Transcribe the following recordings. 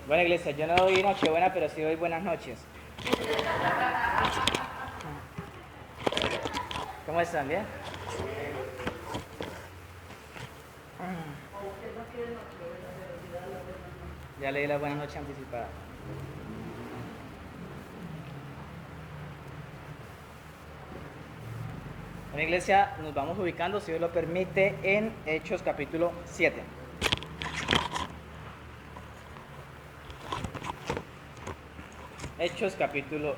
Bueno, iglesia, yo no doy Nochebuena, pero sí doy buenas noches. ¿Cómo están? ¿Bien? Ya leí la buena noche anticipada. Bueno, iglesia, nos vamos ubicando, si Dios lo permite, en Hechos capítulo 7. Hechos capítulo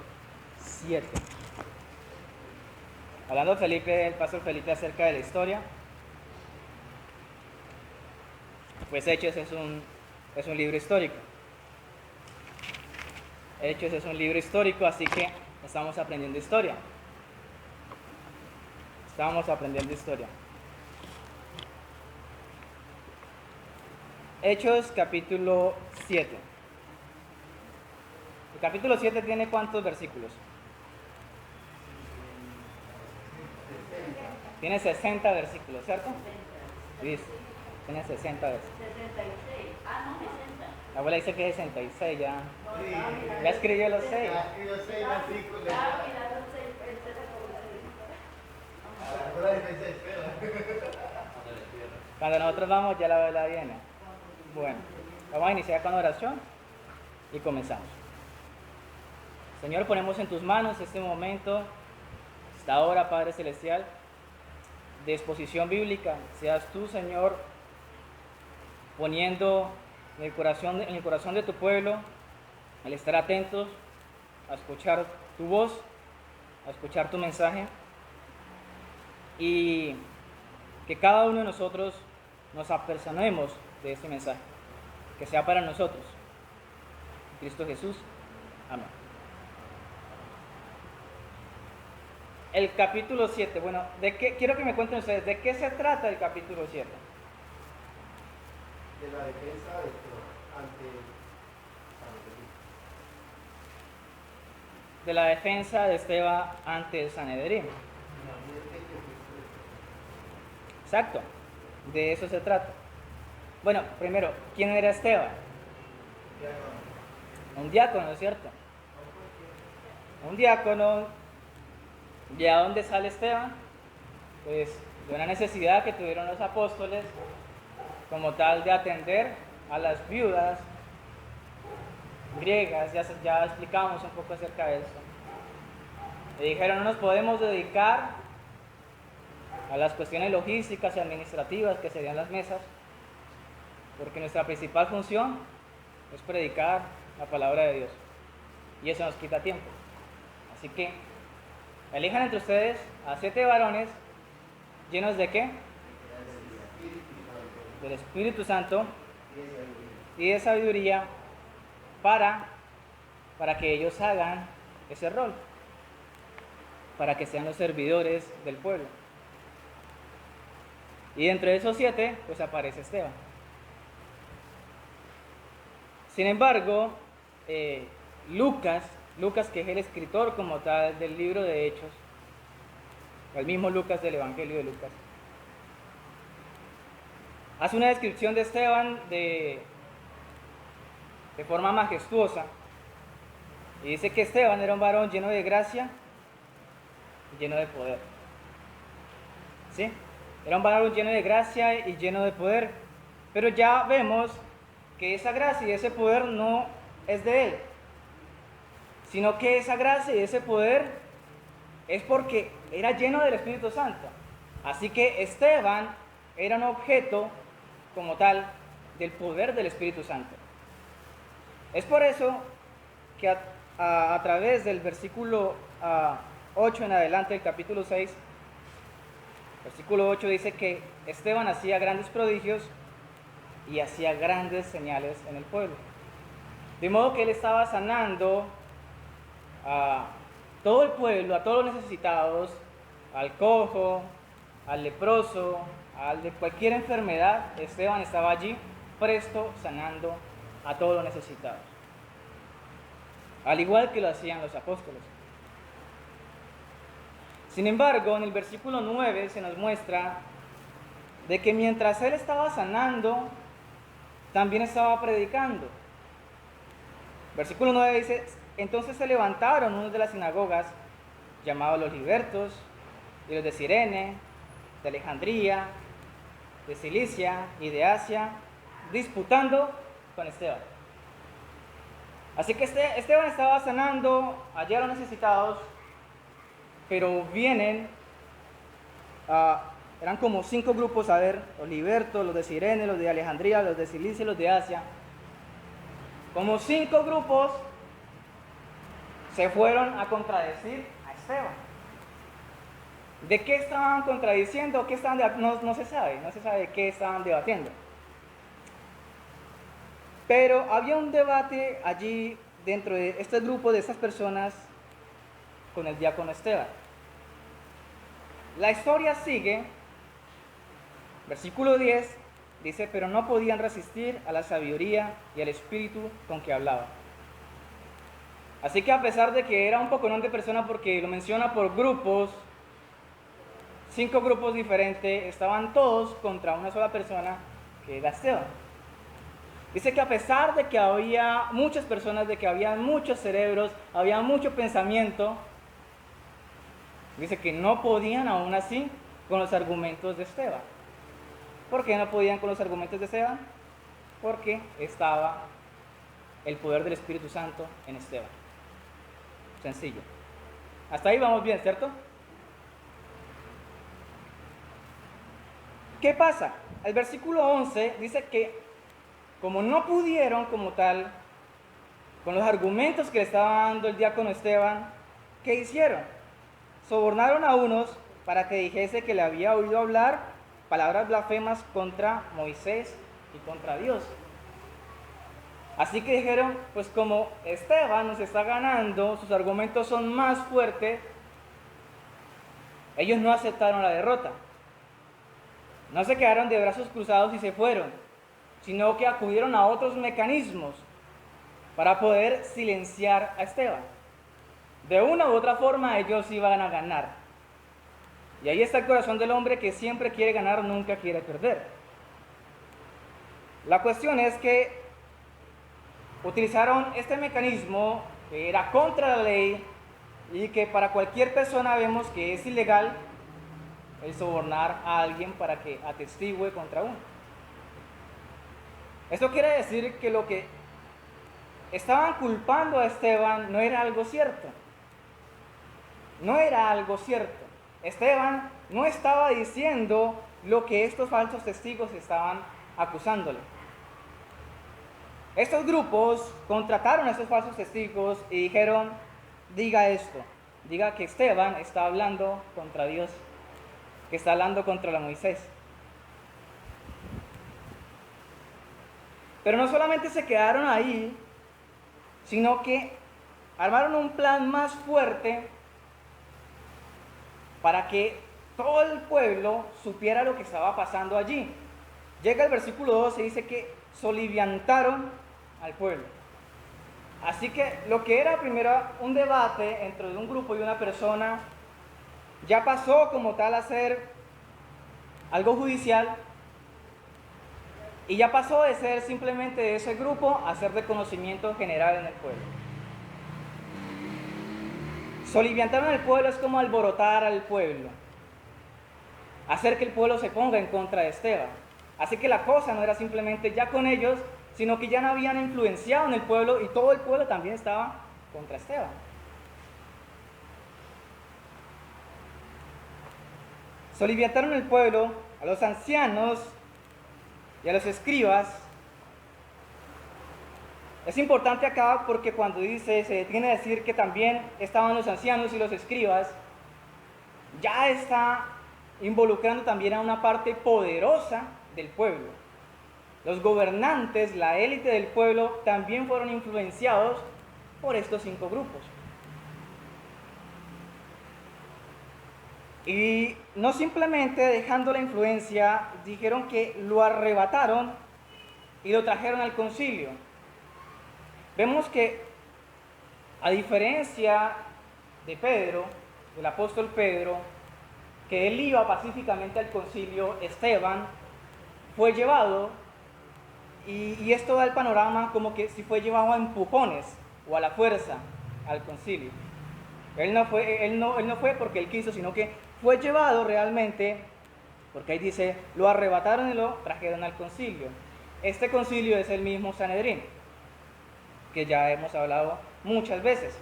7. Hablando el pastor Felipe acerca de la historia, pues Hechos es un libro histórico. Hechos es un libro histórico, así que estamos aprendiendo historia. Hechos capítulo 7. El capítulo 7 tiene ¿cuántos versículos? Tiene 60 versículos, ¿cierto? Listo. Tiene 60 versículos. 66. No, 60. La abuela dice que es 66 ya. Ya escribió los 6. Los 6 versículos. Mira, los 6, Cuando nosotros vamos ya la abuela viene. Bueno, vamos a iniciar con oración y comenzamos. Señor, ponemos en tus manos este momento, esta hora, Padre Celestial, de exposición bíblica. Seas tú, Señor, poniendo en el corazón de tu pueblo el estar atentos a escuchar tu voz, a escuchar tu mensaje, y que cada uno de nosotros nos apersonemos de este mensaje, que sea para nosotros. En Cristo Jesús. Amén. El capítulo 7, bueno, quiero que me cuenten ustedes, ¿de qué se trata el capítulo 7? De la defensa de ante San Pedro. De la defensa de Esteban ante el Sanedrín. Exacto, de eso se trata. Bueno, primero, ¿quién era Esteban? Un diácono, ¿cierto? Un diácono. ¿Y a dónde sale Esteban? Pues de una necesidad que tuvieron los apóstoles como tal de atender a las viudas griegas. Ya explicamos un poco acerca de eso. Le dijeron, no nos podemos dedicar a las cuestiones logísticas y administrativas que serían las mesas, porque nuestra principal función es predicar la palabra de Dios, y eso nos quita tiempo. Así que elijan entre ustedes a 7 varones llenos de ¿qué? Del Espíritu Santo y de sabiduría para que ellos hagan ese rol, para que sean los servidores del pueblo. Y dentro de esos 7, pues aparece Esteban. Sin embargo, Lucas, que es el escritor como tal del libro de Hechos, el mismo Lucas del Evangelio de Lucas, hace una descripción de Esteban de forma majestuosa, y dice que Esteban era un varón lleno de gracia y lleno de poder. ¿Sí? Era un varón lleno de gracia y lleno de poder, pero ya vemos que esa gracia y ese poder no es de él, sino que esa gracia y ese poder es porque era lleno del Espíritu Santo. Así que Esteban era un objeto como tal del poder del Espíritu Santo. Es por eso que a través del versículo 8 en adelante del capítulo 6, versículo 8 dice que Esteban hacía grandes prodigios y hacía grandes señales en el pueblo. De modo que él estaba sanando a todo el pueblo, a todos los necesitados, al cojo, al leproso, al de cualquier enfermedad. Esteban estaba allí presto sanando a todos los necesitados, al igual que lo hacían los apóstoles. Sin embargo, en el versículo 9 se nos muestra de que mientras él estaba sanando, también estaba predicando. Versículo 9 dice, entonces se levantaron unos de las sinagogas, llamados los libertos, y los de Cirene, de Alejandría, de Cilicia y de Asia, disputando con Esteban. Así que Esteban estaba sanando allá a los necesitados, pero vienen, eran como 5 grupos, a ver, los libertos, los de Cirene, los de Alejandría, los de Cilicia y los de Asia. Como 5 grupos se fueron a contradecir a Esteban. ¿De qué estaban contradiciendo? ¿Qué estaban no se sabe de qué estaban debatiendo. Pero había un debate allí dentro de este grupo de estas personas con el diácono Esteban. La historia sigue, versículo 10, dice, pero no podían resistir a la sabiduría y al espíritu con que hablaba. Así que a pesar de que era un poconón de personas, porque lo menciona por grupos, 5 grupos diferentes, estaban todos contra una sola persona, que era Esteban. Dice que a pesar de que había muchas personas, de que había muchos cerebros, había mucho pensamiento, dice que no podían aún así con los argumentos de Esteban. ¿Por qué no podían con los argumentos de Esteban? Porque estaba el poder del Espíritu Santo en Esteban. Sencillo. Hasta ahí vamos bien, ¿cierto? ¿Qué pasa? El versículo 11 dice que como no pudieron como tal, con los argumentos que le estaba dando el diácono Esteban, ¿qué hicieron? Sobornaron a unos para que dijese que le había oído hablar palabras blasfemas contra Moisés y contra Dios. Así que dijeron, pues como Esteban nos está ganando, sus argumentos son más fuertes, ellos no aceptaron la derrota. No se quedaron de brazos cruzados y se fueron, sino que acudieron a otros mecanismos para poder silenciar a Esteban. De una u otra forma ellos iban a ganar. Y ahí está el corazón del hombre, que siempre quiere ganar, nunca quiere perder. La cuestión es que utilizaron este mecanismo que era contra la ley y que para cualquier persona vemos que es ilegal el sobornar a alguien para que atestigue contra uno. Esto quiere decir que lo que estaban culpando a Esteban no era algo cierto. No era algo cierto. Esteban no estaba diciendo lo que estos falsos testigos estaban acusándole. Estos grupos contrataron a estos falsos testigos y dijeron, diga esto, diga que Esteban está hablando contra Dios, que está hablando contra la Moisés. Pero no solamente se quedaron ahí, sino que armaron un plan más fuerte para que todo el pueblo supiera lo que estaba pasando allí. Llega el versículo 12 y dice que soliviantaron al pueblo. Así que lo que era primero un debate entre un grupo y una persona, ya pasó como tal a ser algo judicial, y ya pasó de ser simplemente de ese grupo a ser de conocimiento general en el pueblo. Soliviantaron al pueblo es como alborotar al pueblo, hacer que el pueblo se ponga en contra de Esteban. Así que la cosa no era simplemente ya con ellos, sino que ya no habían influenciado en el pueblo y todo el pueblo también estaba contra Esteban. Soliviantaron el pueblo, a los ancianos y a los escribas. Es importante acá porque cuando dice, se detiene a decir que también estaban los ancianos y los escribas, ya está involucrando también a una parte poderosa del pueblo. Los gobernantes, la élite del pueblo, también fueron influenciados por estos 5 grupos. Y no simplemente dejando la influencia, dijeron que lo arrebataron y lo trajeron al concilio. Vemos que, a diferencia de Pedro, del apóstol Pedro, que él iba pacíficamente al concilio, Esteban fue llevado, y esto da el panorama como que si fue llevado a empujones. o a la fuerza al concilio. Él no fue porque él quiso, sino que fue llevado realmente, porque ahí dice, lo arrebataron y lo trajeron al concilio. Este concilio es el mismo Sanedrín, que ya hemos hablado muchas veces.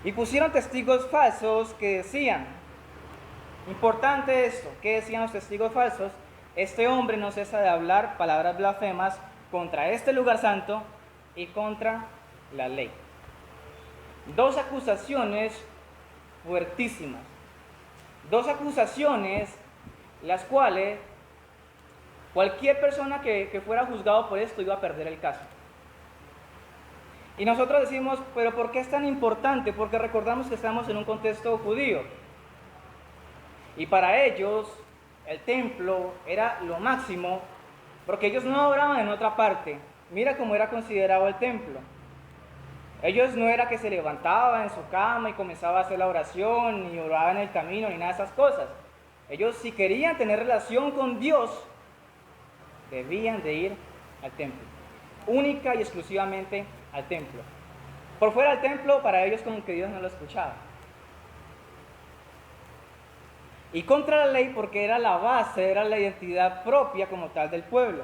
Y pusieron testigos falsos que decían, importante esto, ¿qué decían los testigos falsos? Este hombre no cesa de hablar palabras blasfemas contra este lugar santo y contra la ley. Dos acusaciones fuertísimas. Dos acusaciones las cuales cualquier persona que fuera juzgado por esto iba a perder el caso. Y nosotros decimos, pero ¿por qué es tan importante? Porque recordamos que estamos en un contexto judío. Y para ellos el templo era lo máximo, porque ellos no adoraban en otra parte. Mira cómo era considerado el templo. Ellos no era que se levantaban en su cama y comenzaba a hacer la oración, ni oraban en el camino, ni nada de esas cosas. Ellos, si querían tener relación con Dios, debían de ir al templo, única y exclusivamente al templo. Por fuera del templo, para ellos como que Dios no lo escuchaba. Y contra la ley, porque era la base, era la identidad propia como tal del pueblo.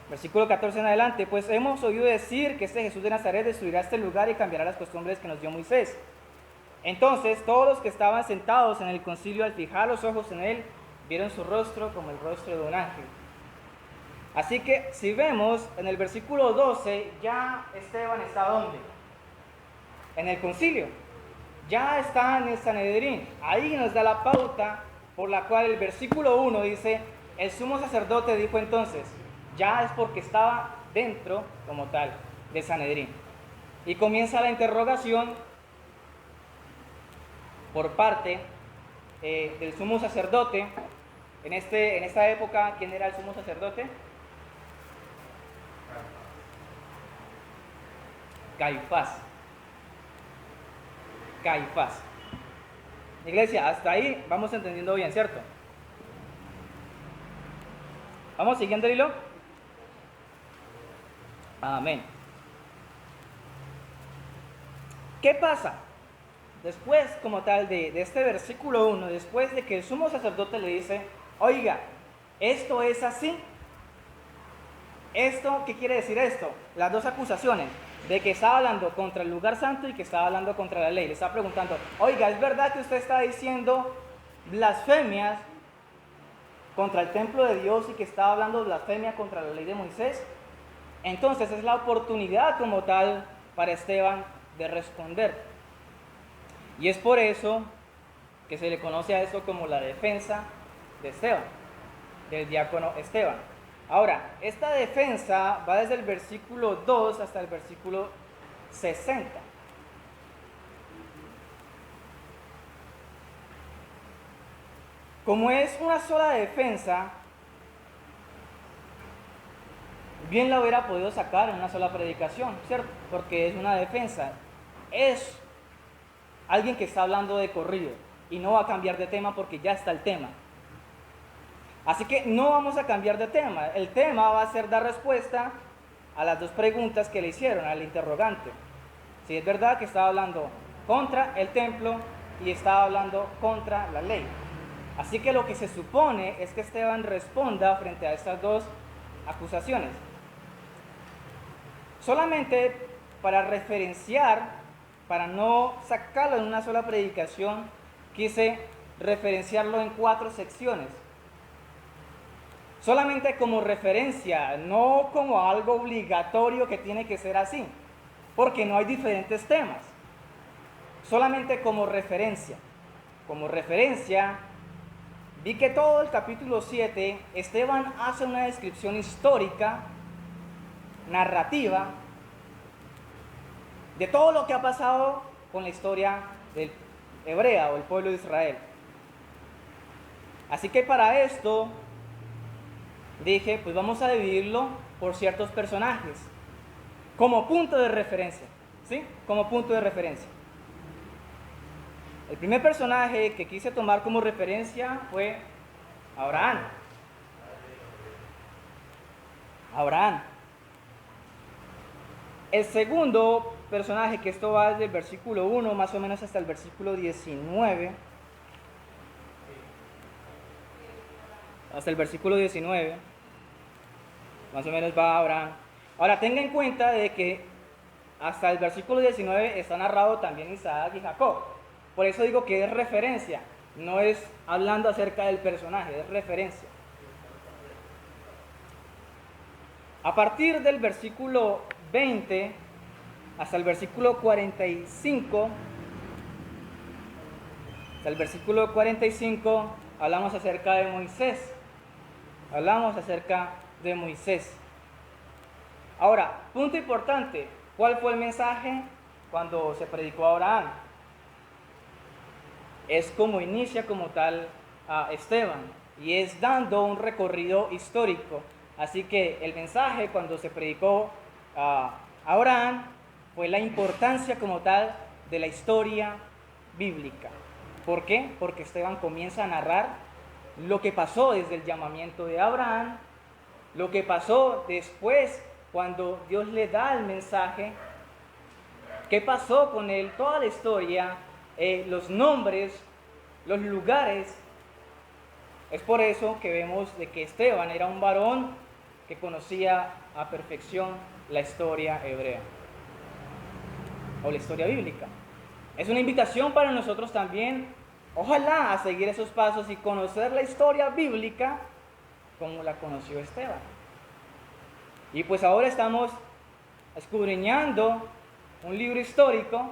Versículo 14 en adelante, pues hemos oído decir que este Jesús de Nazaret destruirá este lugar y cambiará las costumbres que nos dio Moisés. Entonces todos los que estaban sentados en el concilio, al fijar los ojos en él, vieron su rostro como el rostro de un ángel. Así que si vemos en el versículo 12, ya Esteban está ¿dónde? En el concilio. Ya está en el Sanedrín. Ahí nos da la pauta por la cual el versículo 1 dice, el sumo sacerdote dijo entonces, ya es porque estaba dentro como tal del Sanedrín. Y comienza la interrogación por parte del sumo sacerdote. En esta época, ¿quién era el sumo sacerdote? Caifás. Iglesia, hasta ahí vamos entendiendo bien, ¿cierto? ¿Vamos siguiendo el hilo? Amén. ¿Qué pasa? Después, como tal, de este versículo 1, después de que el sumo sacerdote le dice, oiga, esto es así. ¿Esto qué quiere decir esto? Las dos acusaciones, de que estaba hablando contra el lugar santo y que estaba hablando contra la ley. Le está preguntando, oiga, ¿es verdad que usted está diciendo blasfemias contra el templo de Dios y que estaba hablando blasfemia contra la ley de Moisés? Entonces es la oportunidad como tal para Esteban de responder. Y es por eso que se le conoce a eso como la defensa de Esteban, del diácono Esteban. Ahora, esta defensa va desde el versículo 2 hasta el versículo 60. Como es una sola defensa, bien la hubiera podido sacar en una sola predicación, ¿cierto? Porque es una defensa. Es alguien que está hablando de corrido y no va a cambiar de tema porque ya está el tema. Así que no vamos a cambiar de tema. El tema va a ser dar respuesta a las dos preguntas que le hicieron al interrogante. Si es verdad que estaba hablando contra el templo y estaba hablando contra la ley. Así que lo que se supone es que Esteban responda frente a estas dos acusaciones. Solamente para referenciar, para no sacarlo en una sola predicación, quise referenciarlo en 4 secciones. Solamente como referencia, no como algo obligatorio que tiene que ser así, porque no hay diferentes temas. Solamente como referencia. Como referencia, vi que todo el capítulo 7, Esteban hace una descripción histórica, narrativa, de todo lo que ha pasado con la historia del hebrea o el pueblo de Israel. Así que para esto dije, pues vamos a dividirlo por ciertos personajes, como punto de referencia, ¿sí? Como punto de referencia. El primer personaje que quise tomar como referencia fue Abraham. Abraham. El segundo personaje, que esto va desde el versículo 1 más o menos hasta el versículo 19, hasta el versículo 19, más o menos va Abraham. Ahora tenga en cuenta de que hasta el versículo 19 está narrado también Isaac y Jacob. Por eso digo que es referencia, no es hablando acerca del personaje, es referencia. A partir del versículo 20 hasta el versículo 45, hasta el versículo 45 hablamos acerca de Moisés. Hablamos acerca de Moisés. Ahora, punto importante, ¿cuál fue el mensaje cuando se predicó a Abraham? Es como inicia como tal a Esteban, y es dando un recorrido histórico. Así que el mensaje cuando se predicó a Abraham fue la importancia como tal de la historia bíblica. ¿Por qué? Porque Esteban comienza a narrar lo que pasó desde el llamamiento de Abraham, lo que pasó después cuando Dios le da el mensaje, qué pasó con él, toda la historia, los nombres, los lugares. Es por eso que vemos de que Esteban era un varón que conocía a perfección la historia hebrea o la historia bíblica. Es una invitación para nosotros también, ojalá, a seguir esos pasos y conocer la historia bíblica como la conoció Esteban. Y pues ahora estamos escudriñando un libro histórico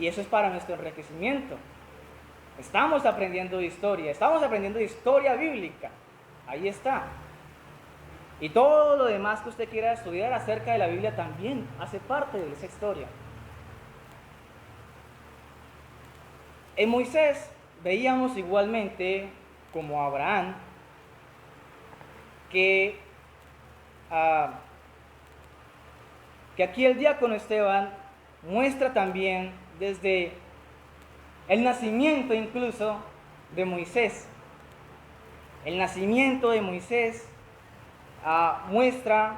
y eso es para nuestro enriquecimiento. Estamos aprendiendo de historia, estamos aprendiendo de historia bíblica. Ahí está. Y todo lo demás que usted quiera estudiar acerca de la Biblia también hace parte de esa historia. En Moisés veíamos igualmente, como Abraham, que aquí el diácono Esteban muestra también desde el nacimiento incluso de Moisés. El nacimiento de Moisés muestra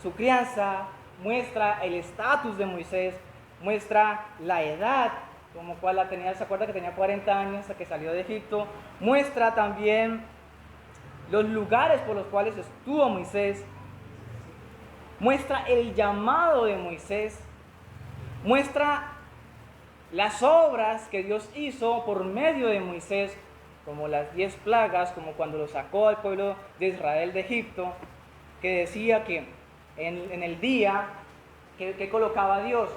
su crianza, muestra el estatus de Moisés, muestra la edad como cual la tenía. Se acuerda que tenía 40 años hasta que salió de Egipto. Muestra también los lugares por los cuales estuvo Moisés. Muestra el llamado de Moisés. Muestra las obras que Dios hizo por medio de Moisés, como las 10 plagas, como cuando lo sacó al pueblo de Israel de Egipto, que decía que en el día que colocaba Dios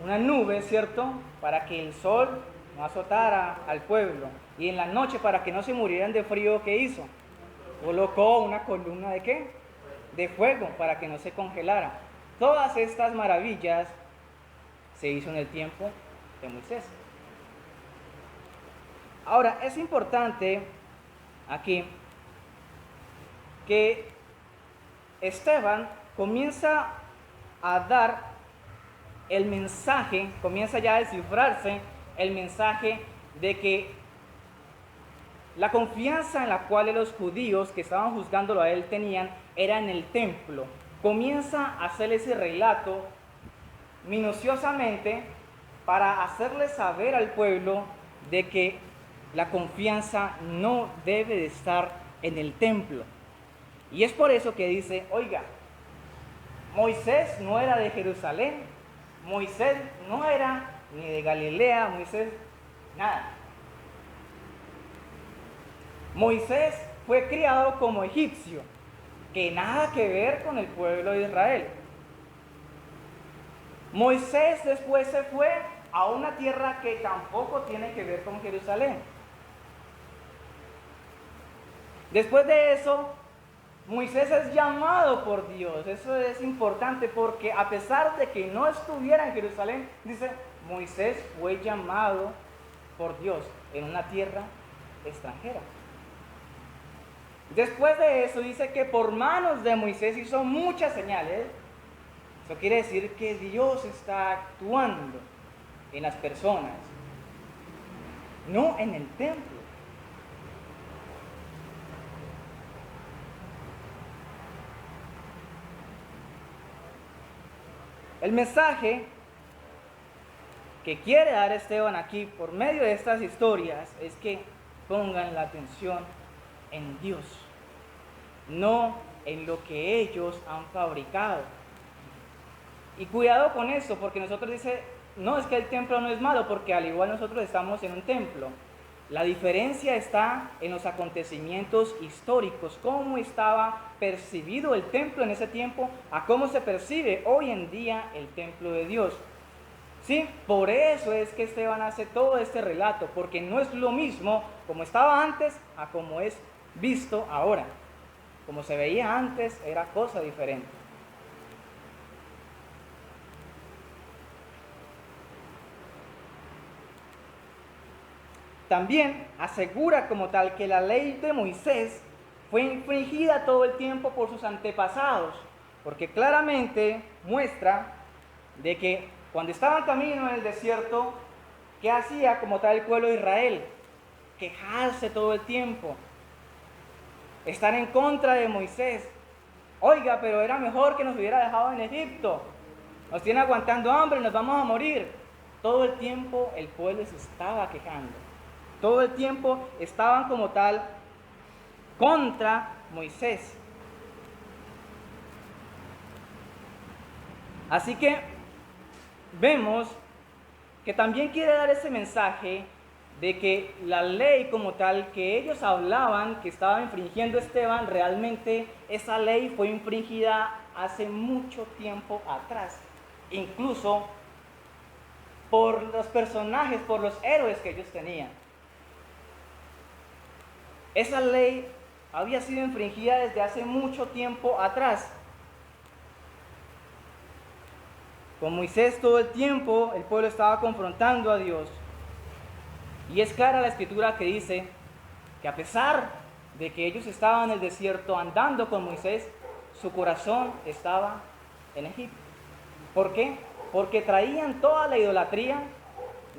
una nube, ¿cierto?, para que el sol no azotara al pueblo, y en la noche para que no se murieran de frío, ¿qué hizo? Colocó una columna ¿de qué? De fuego, para que no se congelara. Todas estas maravillas se hizo en el tiempo de Moisés. Ahora, es importante aquí que Esteban comienza a dar el mensaje, comienza ya a descifrarse el mensaje de que la confianza en la cual los judíos que estaban juzgándolo a él tenían era en el templo. Comienza a hacer ese relato minuciosamente para hacerle saber al pueblo de que la confianza no debe de estar en el templo. Y es por eso que dice, oiga, Moisés no era de Jerusalén, Moisés no era ni de Galilea, Moisés, nada. Moisés fue criado como egipcio, que nada que ver con el pueblo de Israel. Moisés después se fue a una tierra que tampoco tiene que ver con Jerusalén. Después de eso, Moisés es llamado por Dios. Eso es importante porque a pesar de que no estuviera en Jerusalén, dice, Moisés fue llamado por Dios en una tierra extranjera. Después de eso dice que por manos de Moisés hizo muchas señales. Eso quiere decir que Dios está actuando en las personas, no en el templo. El mensaje que quiere dar Esteban aquí por medio de estas historias es que pongan la atención en Dios, no en lo que ellos han fabricado. Y cuidado con eso, porque nosotros dice, no, es que el templo no es malo, porque al igual nosotros estamos en un templo. La diferencia está en los acontecimientos históricos, cómo estaba percibido el templo en ese tiempo, a cómo se percibe hoy en día el templo de Dios. Sí, por eso es que Esteban hace todo este relato, porque no es lo mismo como estaba antes a como es visto ahora. Como se veía antes era cosa diferente. También asegura como tal que la ley de Moisés fue infringida todo el tiempo por sus antepasados, porque claramente muestra de que cuando estaban camino en el desierto, ¿qué hacía como tal el pueblo de Israel? Quejarse todo el tiempo, estar en contra de Moisés. Oiga, pero era mejor que nos hubiera dejado en Egipto, nos tiene aguantando hambre, nos vamos a morir. Todo el tiempo el pueblo se estaba quejando. Todo el tiempo estaban como tal contra Moisés. Así que vemos que también quiere dar ese mensaje de que la ley como tal que ellos hablaban que estaba infringiendo Esteban, realmente esa ley fue infringida hace mucho tiempo atrás. Incluso por los personajes, por los héroes que ellos tenían. Esa ley había sido infringida desde hace mucho tiempo atrás. Con Moisés todo el tiempo el pueblo estaba confrontando a Dios. Y es clara la escritura que dice que a pesar de que ellos estaban en el desierto andando con Moisés, su corazón estaba en Egipto. ¿Por qué? Porque traían toda la idolatría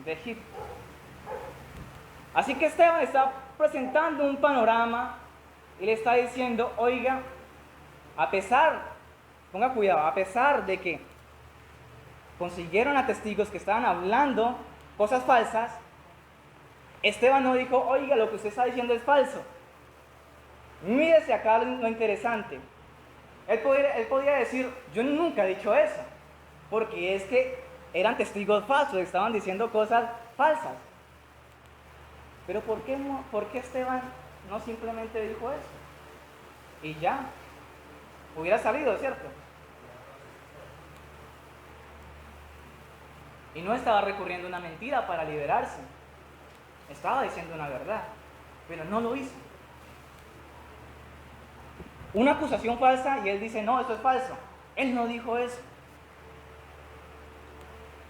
de Egipto. Así que Esteban está presentando un panorama y le está diciendo, oiga, a pesar, ponga cuidado, a pesar de que consiguieron a testigos que estaban hablando cosas falsas, Esteban no dijo, oiga, lo que usted está diciendo es falso. Mírese acá lo interesante. Él podía decir, yo nunca he dicho eso, porque es que eran testigos falsos, estaban diciendo cosas falsas. Pero ¿por qué Esteban no simplemente dijo eso? Y ya, hubiera salido, ¿cierto? Y no estaba recurriendo a una mentira para liberarse. Estaba diciendo una verdad, pero no lo hizo. Una acusación falsa y él dice, no, eso es falso. Él no dijo eso.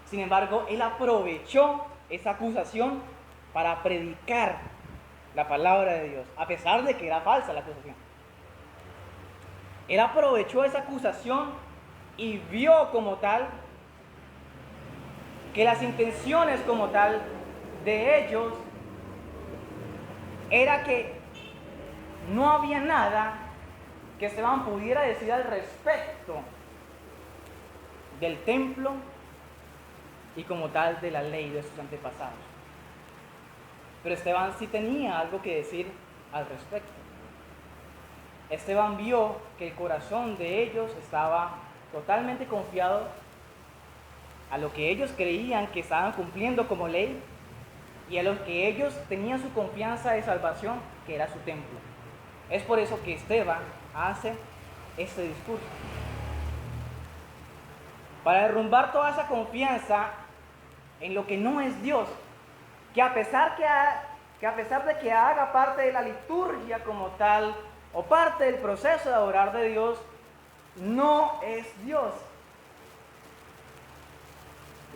Sin embargo, él aprovechó esa acusación para predicar la palabra de Dios, a pesar de que era falsa la acusación. Él aprovechó esa acusación y vio como tal que las intenciones como tal de ellos era que no había nada que Esteban pudiera decir al respecto del templo y como tal de la ley de sus antepasados. Pero Esteban sí tenía algo que decir al respecto. Esteban vio que el corazón de ellos estaba totalmente confiado a lo que ellos creían que estaban cumpliendo como ley y a lo que ellos tenían su confianza de salvación, que era su templo. Es por eso que Esteban hace este discurso. Para derrumbar toda esa confianza en lo que no es Dios, que a pesar de que haga parte de la liturgia como tal, o parte del proceso de adorar de Dios, no es Dios.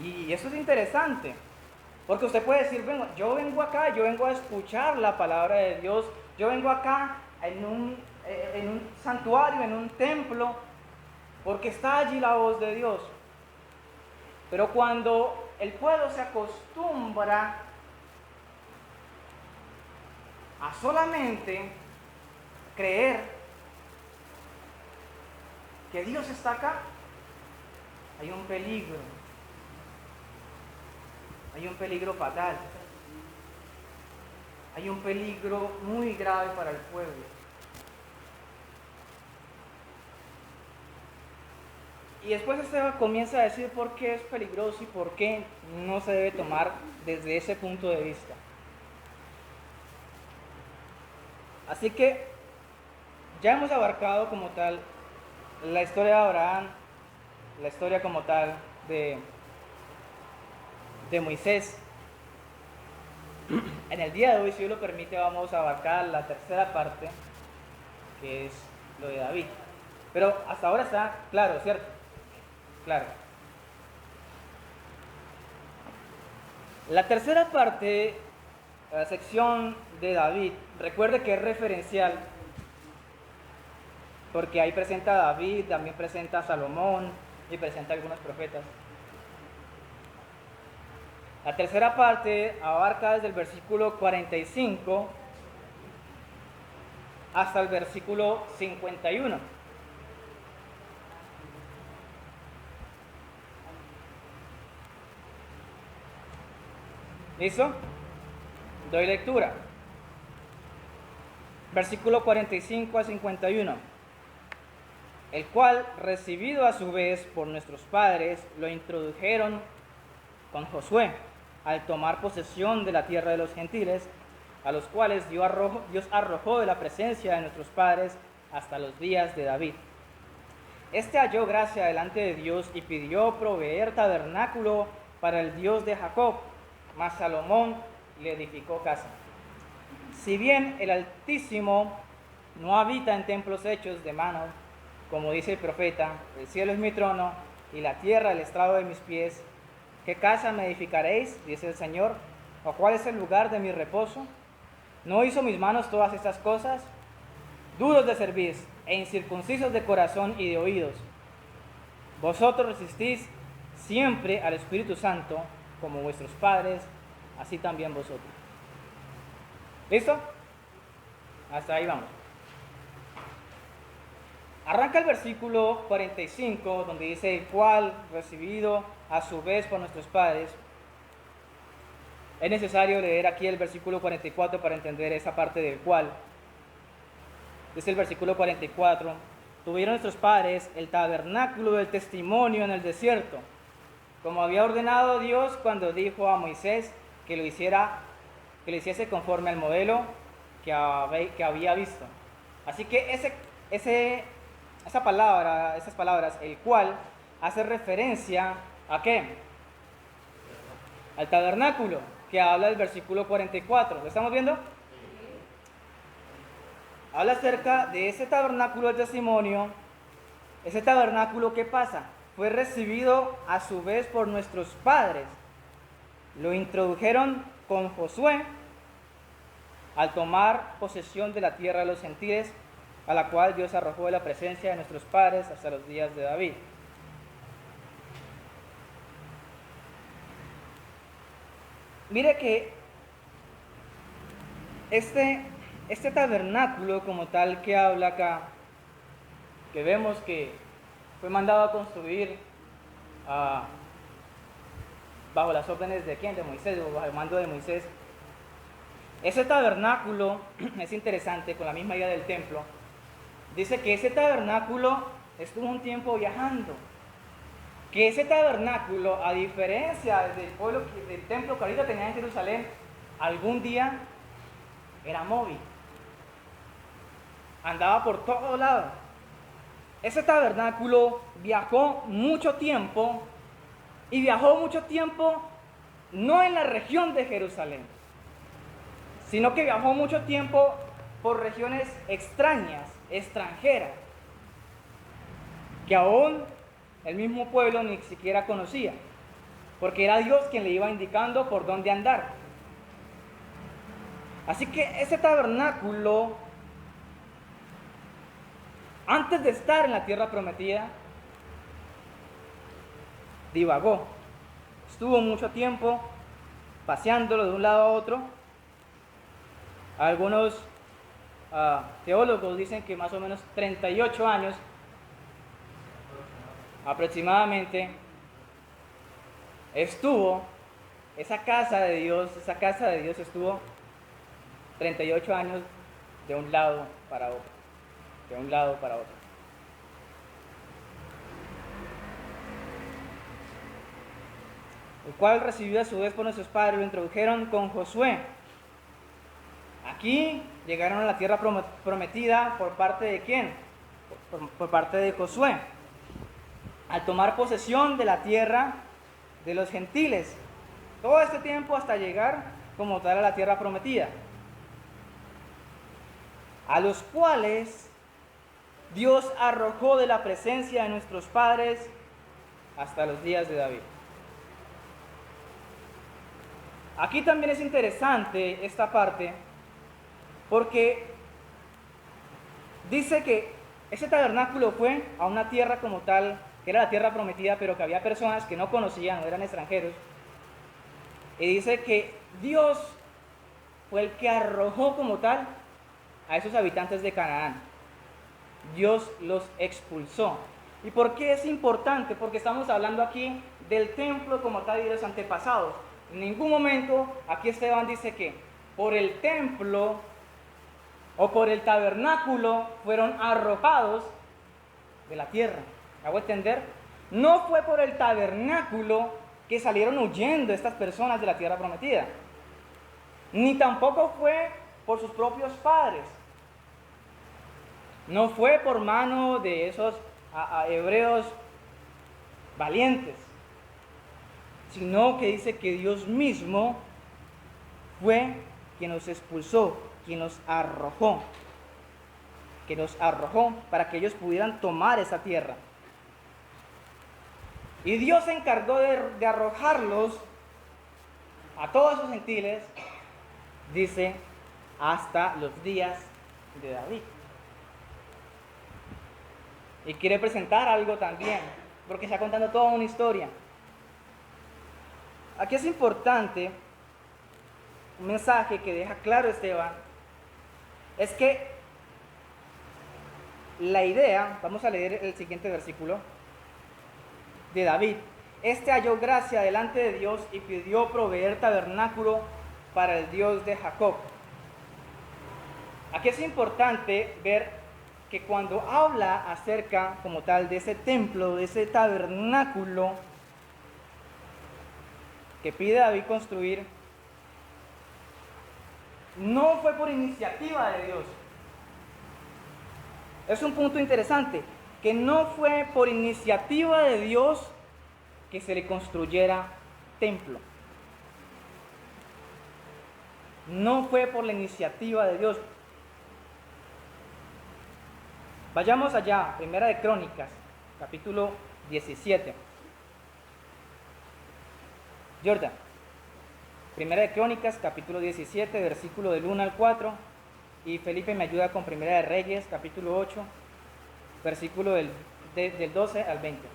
Y eso es interesante, porque usted puede decir, bueno, yo vengo acá, yo vengo a escuchar la palabra de Dios, yo vengo acá en un santuario, en un templo, porque está allí la voz de Dios. Pero cuando el pueblo se acostumbra a solamente creer que Dios está acá, hay un peligro fatal, hay un peligro muy grave para el pueblo. Y después Esteban comienza a decir por qué es peligroso y por qué no se debe tomar desde ese punto de vista. Así que ya hemos abarcado como tal la historia de Abraham, la historia como tal de Moisés. En el día de hoy, si Dios lo permite, vamos a abarcar la tercera parte, que es lo de David. Pero hasta ahora está claro, ¿cierto? Claro. La tercera parte, la sección de David, recuerde que es referencial, porque ahí presenta a David, también presenta a Salomón y presenta a algunos profetas. La tercera parte abarca desde el versículo 45 hasta el versículo 51. ¿Listo? Doy lectura. Versículo 45 a 51. El cual, recibido a su vez por nuestros padres, lo introdujeron con Josué al tomar posesión de la tierra de los gentiles, a los cuales Dios arrojó de la presencia de nuestros padres hasta los días de David. Este halló gracia delante de Dios y pidió proveer tabernáculo para el Dios de Jacob, mas Salomón le edificó casa. Si bien el Altísimo no habita en templos hechos de mano, como dice el profeta, el cielo es mi trono y la tierra el estrado de mis pies, ¿qué casa me edificaréis? Dice el Señor. ¿O cuál es el lugar de mi reposo? ¿No hizo mis manos todas estas cosas? Duros de cerviz e incircuncisos de corazón y de oídos. Vosotros resistís siempre al Espíritu Santo, como vuestros padres, así también vosotros. ¿Listo? Hasta ahí vamos. Arranca el versículo 45, donde dice, el cual, recibido a su vez por nuestros padres. Es necesario leer aquí el versículo 44 para entender esa parte del cual. Dice el versículo 44, tuvieron nuestros padres el tabernáculo del testimonio en el desierto, como había ordenado Dios cuando dijo a Moisés que lo hiciese conforme al modelo que había visto. Así que esas palabras, el cual, hace referencia ¿a qué? Al tabernáculo, que habla del versículo 44. ¿Lo estamos viendo? Habla acerca de ese tabernáculo del testimonio. Ese tabernáculo, ¿qué pasa? Fue recibido a su vez por nuestros padres. Lo introdujeron con Josué al tomar posesión de la tierra de los gentiles, a la cual Dios arrojó de la presencia de nuestros padres hasta los días de David. Mire que este tabernáculo como tal que habla acá, que vemos que fue mandado a construir bajo las órdenes de ¿quién? De Moisés, o bajo el mando de Moisés. Ese tabernáculo es interesante, con la misma idea del templo. Dice que ese tabernáculo estuvo un tiempo viajando. Que ese tabernáculo, a diferencia del templo que ahorita tenía en Jerusalén, algún día era móvil. Andaba por todos lados. Ese tabernáculo viajó mucho tiempo, y viajó mucho tiempo no en la región de Jerusalén, sino que viajó mucho tiempo por regiones extrañas, extranjeras, que aún el mismo pueblo ni siquiera conocía, porque era Dios quien le iba indicando por dónde andar. Así que ese tabernáculo, antes de estar en la tierra prometida, divagó, estuvo mucho tiempo paseándolo de un lado a otro. Algunos teólogos dicen que más o menos 38 años aproximadamente esa casa de Dios estuvo 38 años de un lado para otro, de un lado para otro. El cual recibió a su vez por nuestros padres, lo introdujeron con Josué. Aquí llegaron a la tierra prometida por parte de ¿quién? Por parte de Josué. Al tomar posesión de la tierra de los gentiles. Todo este tiempo hasta llegar como tal a la tierra prometida. A los cuales Dios arrojó de la presencia de nuestros padres hasta los días de David. Aquí también es interesante esta parte porque dice que ese tabernáculo fue a una tierra como tal, que era la tierra prometida, pero que había personas que no conocían, no eran extranjeros. Y dice que Dios fue el que arrojó como tal a esos habitantes de Canaán. Dios los expulsó. ¿Y por qué es importante? Porque estamos hablando aquí del templo como tal y de los antepasados. En ningún momento aquí Esteban dice que por el templo o por el tabernáculo fueron arrojados de la tierra. ¿Me hago entender? No fue por el tabernáculo que salieron huyendo estas personas de la tierra prometida. Ni tampoco fue por sus propios padres. No fue por mano de esos hebreos valientes, sino que dice que Dios mismo fue quien los expulsó, quien los arrojó, para que ellos pudieran tomar esa tierra. Y Dios se encargó de arrojarlos a todos esos gentiles, dice, hasta los días de David. Y quiere presentar algo también, porque está contando toda una historia. Aquí es importante, un mensaje que deja claro Esteban, es que la idea, vamos a leer el siguiente versículo, de David. Este halló gracia delante de Dios y pidió proveer tabernáculo para el Dios de Jacob. Aquí es importante ver que cuando habla acerca como tal de ese templo, de ese tabernáculo que pide David construir, no fue por iniciativa de Dios. Es un punto interesante, que no fue por iniciativa de Dios que se le construyera templo. No fue por la iniciativa de Dios. Vayamos allá, Primera de Crónicas, capítulo 17. Jordan, Primera de Crónicas, capítulo 17, versículo del 1 al 4. Y Felipe me ayuda con Primera de Reyes, capítulo 8, versículo del 12 al 20.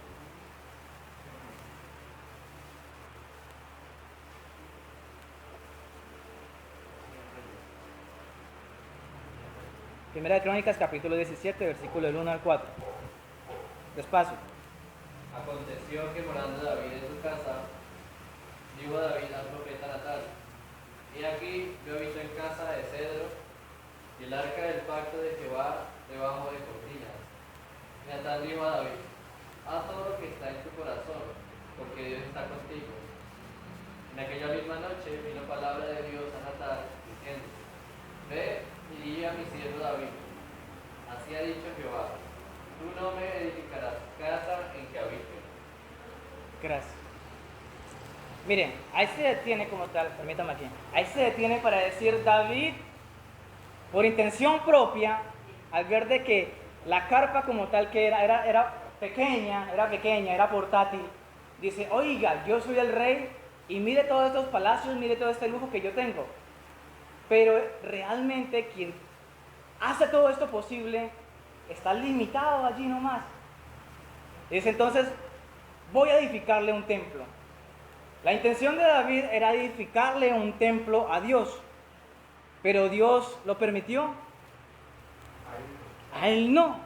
Primera de Crónicas, capítulo 17, versículo del 1 al 4. Despacio. Aconteció que morando David en su casa, dijo David al profeta Natán: He aquí, yo habito en casa de cedro, y el arca del pacto de Jehová debajo de cortinas. Y Natán dijo a David: Haz todo lo que está en tu corazón, porque Dios está contigo. En aquella misma noche vino palabra de Dios a Natán, diciendo: Ve y di a mi siervo David: Así ha dicho Jehová: Tú no me edificarás casa en que habite. Gracias. Miren, ahí se detiene como tal, permítame aquí. Ahí se detiene para decir David, por intención propia, al ver de que la carpa como tal que era pequeña, era portátil, dice: Oiga, yo soy el rey y mire todos estos palacios, mire todo este lujo que yo tengo. Pero realmente quien hace todo esto posible está limitado allí nomás. Dice entonces: voy a edificarle un templo. La intención de David era edificarle un templo a Dios, pero Dios lo permitió. A él no.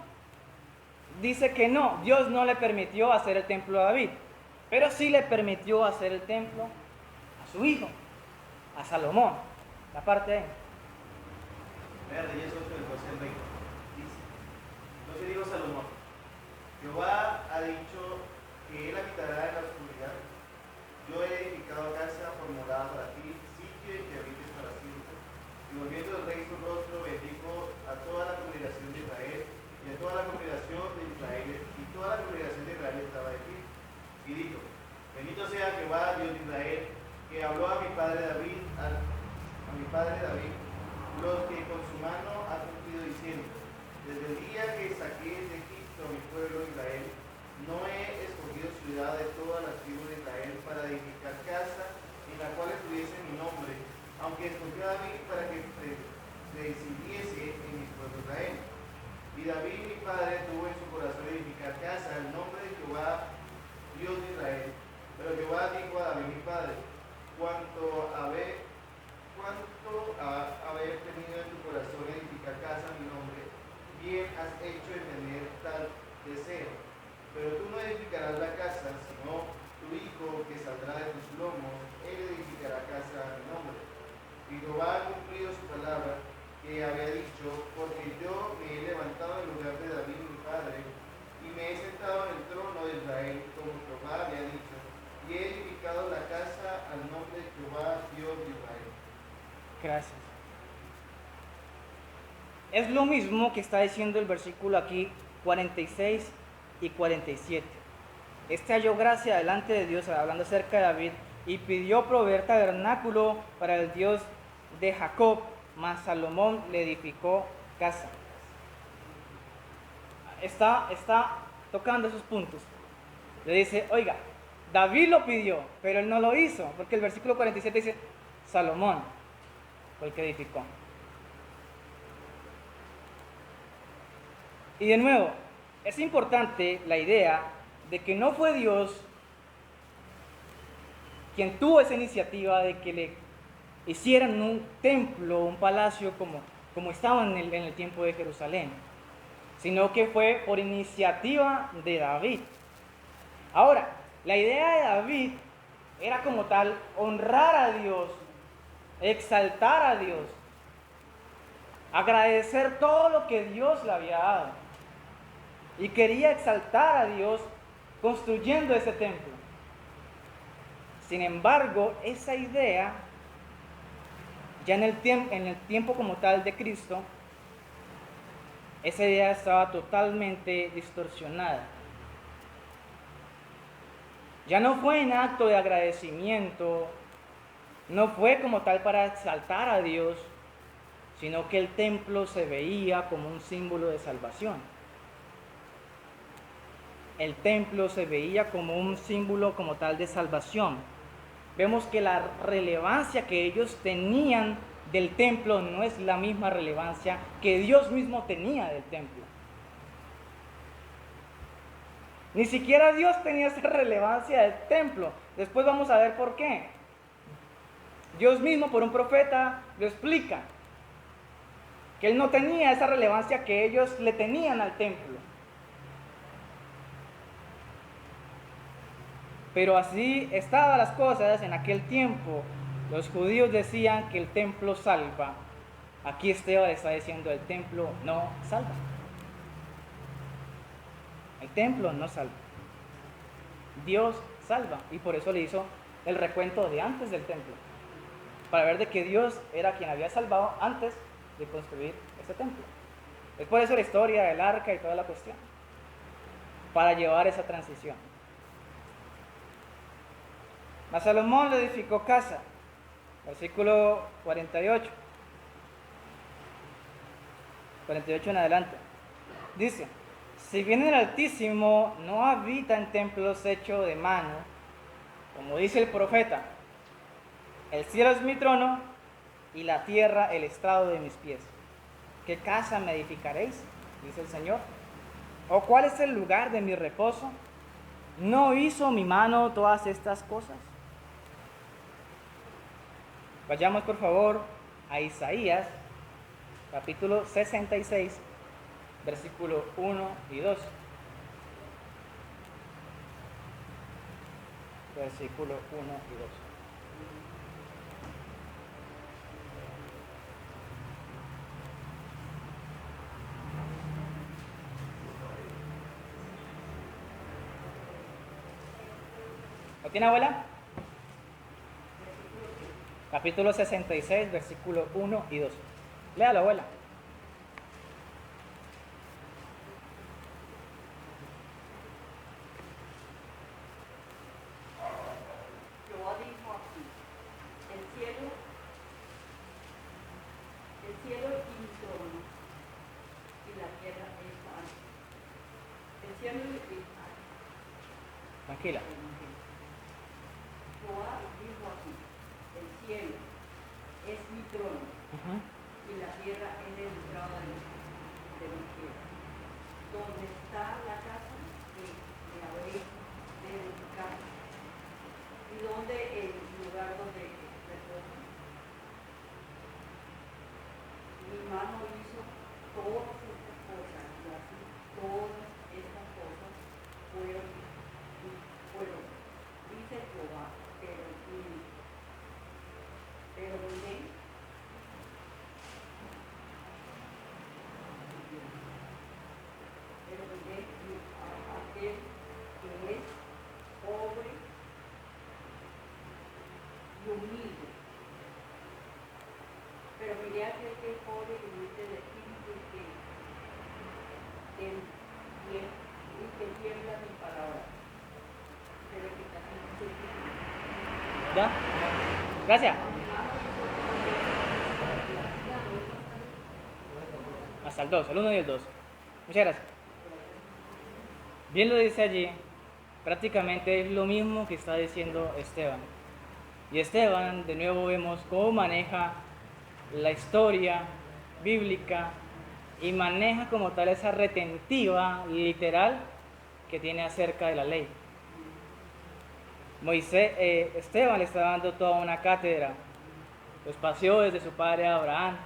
Dice que no, Dios no le permitió hacer el templo a David. pero sí le permitió hacer el templo a su hijo, a Salomón. La parte ahí. Vea Reyes 8 del 12 al 20. Dice: Entonces dijo Salomón: Jehová ha dicho que él habitará en la oscuridad. Yo he edificado casa por morada para ti, sitio en que habites para siempre. Y volviendo el rey su rostro, bendijo a toda la congregación de Israel, y a toda la congregación de Israel, y toda la congregación de Israel estaba de pie. Y dijo: Bendito sea Jehová, Dios de Israel, que habló a mi padre David, los que con su mano ha cumplido diciendo: Desde el día que saqué de Egipto a mi pueblo Israel, no he escogido ciudad de todas las tribus de Israel para edificar casa en la cual estuviese mi nombre, aunque escogió a David para que presidiese en mi pueblo Israel. Y David mi padre tuvo en su corazón edificar casa al nombre de Jehová, Dios de Israel. Pero Jehová dijo a David mi padre: cuanto a haber tenido en tu corazón edificar casa a mi nombre, bien has hecho en tener tal deseo. Pero tú no edificarás la casa, sino tu hijo que saldrá de tus lomos, él edificará casa a mi nombre. Y Jehová ha cumplido su palabra que había dicho, porque yo me he levantado en lugar de David mi padre, y me he sentado en el trono de Israel, como Jehová había dicho, y he edificado la casa al nombre de Jehová, Dios de Israel. Gracias. Es lo mismo que está diciendo el versículo aquí 46 y 47. Este halló gracia delante de Dios, hablando acerca de David, y pidió proveer tabernáculo para el Dios de Jacob, mas Salomón le edificó casa. Está tocando esos puntos. Le dice: oiga, David lo pidió, pero él no lo hizo, porque el versículo 47 dice: Salomón fue el que edificó. Y de nuevo, es importante la idea de que no fue Dios quien tuvo esa iniciativa de que le hicieran un templo, un palacio como estaban en el tiempo de Jerusalén, sino que fue por iniciativa de David. Ahora, la idea de David era como tal honrar a Dios, exaltar a Dios, agradecer todo lo que Dios le había dado. Y quería exaltar a Dios construyendo ese templo. Sin embargo, esa idea, ya en el tiempo como tal de Cristo, esa idea estaba totalmente distorsionada. Ya no fue en acto de agradecimiento, no fue como tal para exaltar a Dios, sino que el templo se veía como un símbolo de salvación. El templo se veía como un símbolo como tal de salvación. Vemos que la relevancia que ellos tenían del templo no es la misma relevancia que Dios mismo tenía del templo. Ni siquiera Dios tenía esa relevancia del templo. Después vamos a ver por qué. Dios mismo, por un profeta, lo explica. Que Él no tenía esa relevancia que ellos le tenían al templo. Pero así estaban las cosas en aquel tiempo. Los judíos decían que el templo salva. Aquí Esteban está diciendo: el templo no salva. El templo no salva. Dios salva. Y por eso le hizo el recuento de antes del templo, para ver de que Dios era quien había salvado antes de construir ese templo. Es por eso la historia del arca y toda la cuestión, para llevar esa transición. Mas Salomón le edificó casa. Versículo 48. 48 en adelante. Dice: si bien el Altísimo no habita en templos hechos de mano, como dice el profeta, el cielo es mi trono y la tierra el estrado de mis pies. ¿Qué casa me edificaréis?, dice el Señor. ¿O cuál es el lugar de mi reposo? ¿No hizo mi mano todas estas cosas? Vayamos por favor a Isaías, capítulo 66, versículo 1 y 2. versículo 1 y 2. ¿Lo tiene, abuela? Capítulo 66, versículo 1 y 2. Léalo, abuela. Jehová dijo así, el cielo es mi trono y la tierra es pan. El cielo es mi pan. Tranquila. Jehová dijo así, el cielo es mi trono Ujú. y la tierra es el estrado de mi tierra. Donde está la casa que me habéis de edificar y donde el lugar donde reposo. Mi mano hizo todas estas cosas y así todas estas cosas fueron, dice Jehová, pero miré a aquel que es pobre y humilde. Pero miré a aquel que es pobre y humilde de espíritu y que tiembla mi palabra. Pero que también ¿Ya? Gracias. Hasta el 2, el 1 y el 2. Muchas gracias. Bien lo dice allí, prácticamente es lo mismo que está diciendo Esteban. Y Esteban, de nuevo vemos cómo maneja la historia bíblica y maneja como tal esa retentiva literal que tiene acerca de la ley. Esteban le está dando toda una cátedra. Los paseó desde su padre Abraham,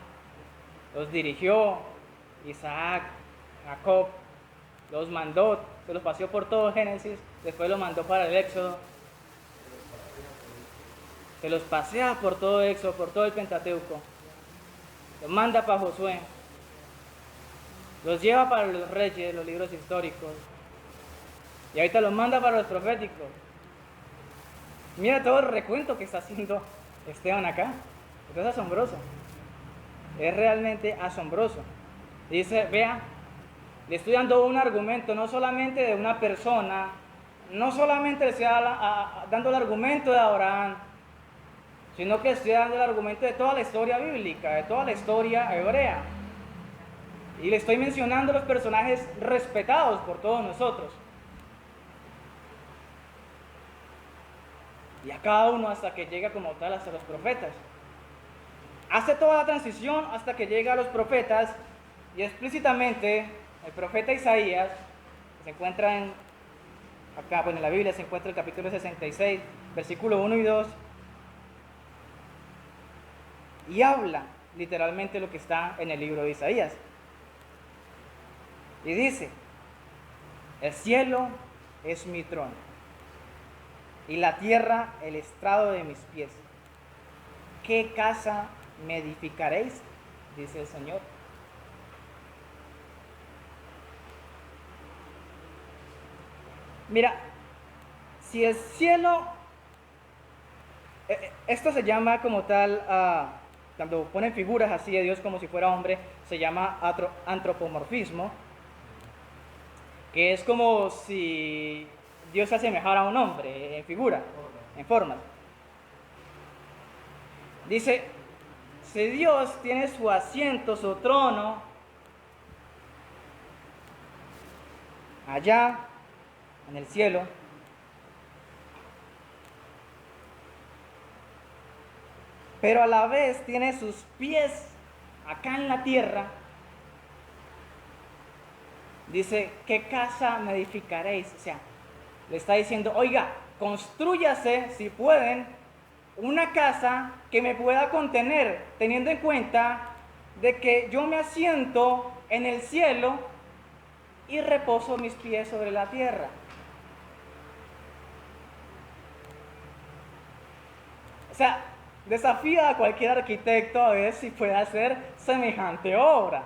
los dirigió Isaac, Jacob, los mandó, se los paseó por todo Génesis, después los mandó para el Éxodo, se los pasea por todo Éxodo, por todo el Pentateuco, los manda para Josué, los lleva para los reyes, los libros históricos, y ahorita los manda para los proféticos. Mira todo el recuento que está haciendo Esteban acá. Esto es asombroso. Es realmente asombroso. Dice, vea, le estoy dando un argumento, no solamente de una persona, no solamente le estoy dando el argumento de Abraham, sino que estoy dando el argumento de toda la historia bíblica, de toda la historia hebrea. Y le estoy mencionando los personajes respetados por todos nosotros. Y a cada uno hasta que llega como tal hasta los profetas. Hace toda la transición hasta que llega a los profetas y explícitamente el profeta Isaías, que se encuentra acá, en la Biblia se encuentra el capítulo 66, versículo 1 y 2, y habla literalmente lo que está en el libro de Isaías. Y dice, el cielo es mi trono y la tierra el estrado de mis pies. ¿Qué casa me edificaréis? Dice el Señor. Mira, si el cielo, esto se llama como tal, cuando ponen figuras así de Dios como si fuera hombre, se llama antropomorfismo, que es como si Dios se asemejara a un hombre en figura, en forma. Dice, si Dios tiene su asiento, su trono, allá en el cielo, pero a la vez tiene sus pies acá en la tierra, dice, ¿qué casa me edificaréis? O sea, le está diciendo, oiga, constrúyase, si pueden, una casa que me pueda contener, teniendo en cuenta de que yo me asiento en el cielo y reposo mis pies sobre la tierra. sea, desafía a cualquier arquitecto a ver si puede hacer semejante obra.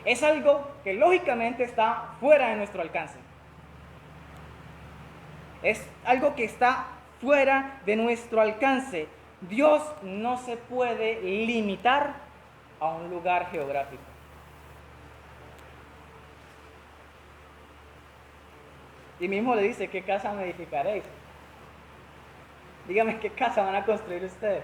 Es algo que lógicamente está fuera de nuestro alcance. Es algo que está fuera de nuestro alcance. Dios no se puede limitar a un lugar geográfico. Y mismo le dice, ¿qué casa me edificaréis? Dígame, ¿qué casa van a construir ustedes?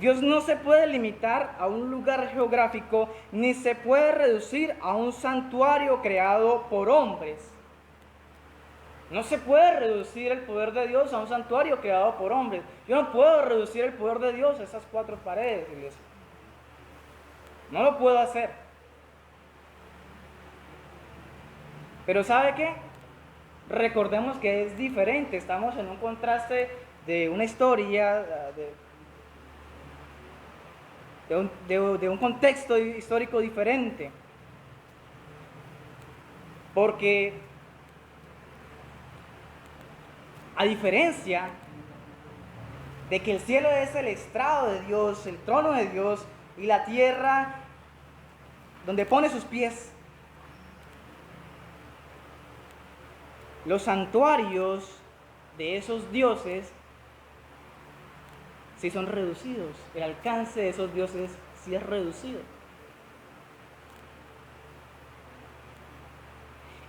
Dios no se puede limitar a un lugar geográfico, ni se puede reducir a un santuario creado por hombres. No se puede reducir el poder de Dios a un santuario creado por hombres. Yo no puedo reducir el poder de Dios a esas 4 paredes, iglesia. No lo puedo hacer. Pero ¿sabe qué? Recordemos que es diferente. Estamos en un contraste de una historia, de un contexto histórico diferente. Porque a diferencia de que el cielo es el estrado de Dios, el trono de Dios, y la tierra donde pone sus pies, los santuarios de esos dioses sí son reducidos. El alcance de esos dioses sí es reducido.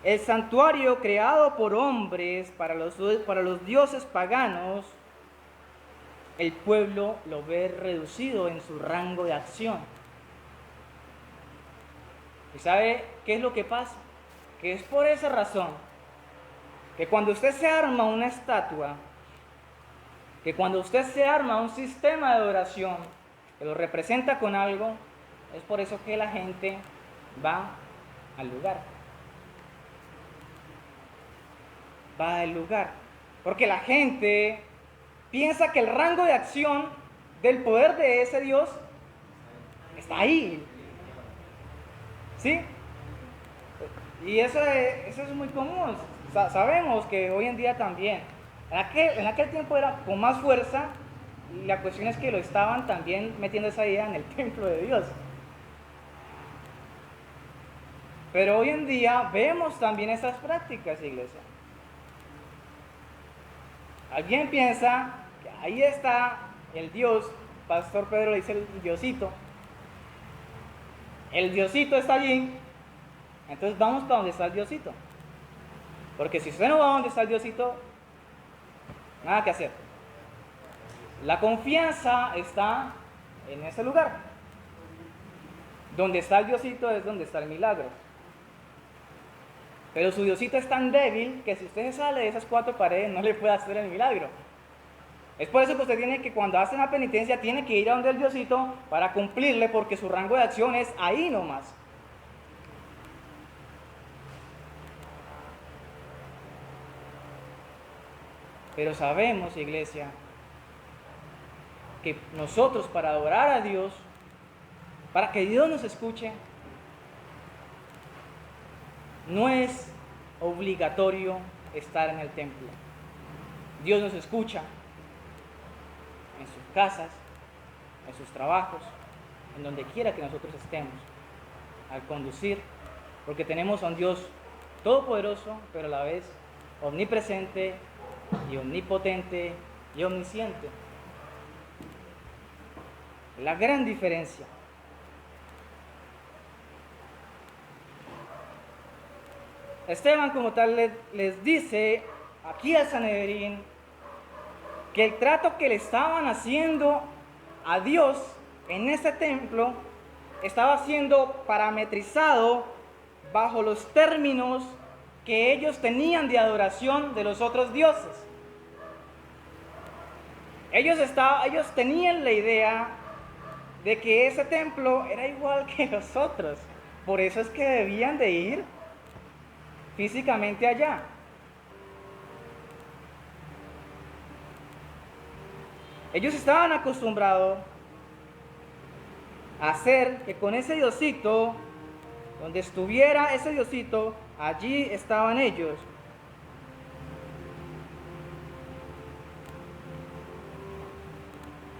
El santuario creado por hombres para los dioses paganos, el pueblo lo ve reducido en su rango de acción. ¿Y sabe qué es lo que pasa? Que es por esa razón que cuando usted se arma una estatua, que cuando usted se arma un sistema de adoración que lo representa con algo, es por eso que la gente va al lugar. Va al lugar. Porque la gente piensa que el rango de acción del poder de ese Dios está ahí. ¿Sí? Y eso es muy común. Sabemos que hoy en día también. En aquel tiempo era con más fuerza, y la cuestión es que lo estaban también metiendo esa idea en el templo de Dios. Pero hoy en día vemos también esas prácticas, iglesia. Alguien piensa que ahí está el Dios, Pastor Pedro le dice el Diosito. El Diosito está allí, entonces vamos para donde está el Diosito. Porque si usted no va donde está el Diosito, nada que hacer. La confianza está en ese lugar. Donde está el Diosito es donde está el milagro. Pero su Diosito es tan débil que si usted sale de esas 4 paredes no le puede hacer el milagro. Es por eso que usted tiene que, cuando hace una penitencia, tiene que ir a donde el Diosito para cumplirle, porque su rango de acción es ahí nomás. Pero sabemos, iglesia, que nosotros para adorar a Dios, para que Dios nos escuche, no es obligatorio estar en el templo. Dios nos escucha en sus casas, en sus trabajos, en donde quiera que nosotros estemos, al conducir, porque tenemos a un Dios todopoderoso, pero a la vez omnipresente y omnipotente y omnisciente. La gran diferencia. Esteban como tal les dice aquí al Sanedrín que el trato que le estaban haciendo a Dios en ese templo estaba siendo parametrizado bajo los términos que ellos tenían de adoración de los otros dioses. Ellos tenían la idea de que ese templo era igual que los otros. Por eso es que debían de ir físicamente allá. Ellos estaban acostumbrados a hacer que con ese Diosito, donde estuviera ese Diosito, allí estaban ellos.